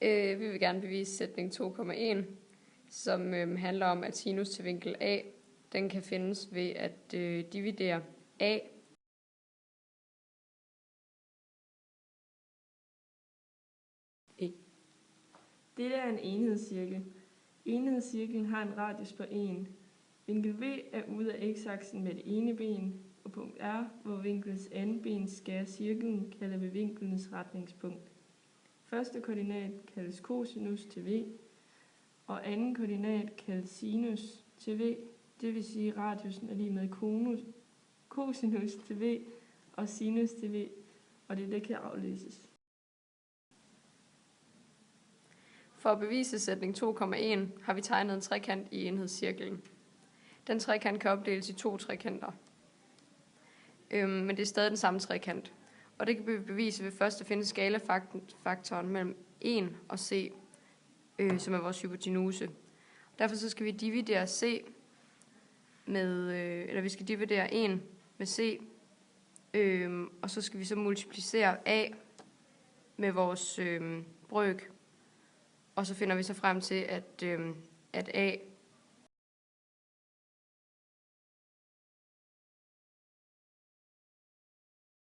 Vi vil gerne bevise sætning 2,1, som handler om, at sinus til vinkel A, den kan findes ved at dividere A Dette er en enhedscirkel. Enhedscirklen har en radius på 1. Vinkel V er ude af x-aksen med det ene ben, og punkt R, hvor vinklens andet ben skærer cirklen, kalder vi vinklenes retningspunkt. Første koordinat kaldes cosinus til V, og anden koordinat kaldes sinus til V, det vil sige radiusen er lige med cosinus til V og sinus til V, og det kan aflæses. For at bevise sætning 2,1 har vi tegnet en trekant i enhedscirklen. Den trekant kan opdeles i 2 trekanter, men det er stadig den samme trekant. Og det kan vi bevise ved først at finde skalafaktoren mellem 1 og c, som er vores hypotenuse. Derfor så skal vi dividere c med, vi skal dividere 1 med c, og så skal vi så multiplicere a med vores brøk, og så finder vi så frem til, at a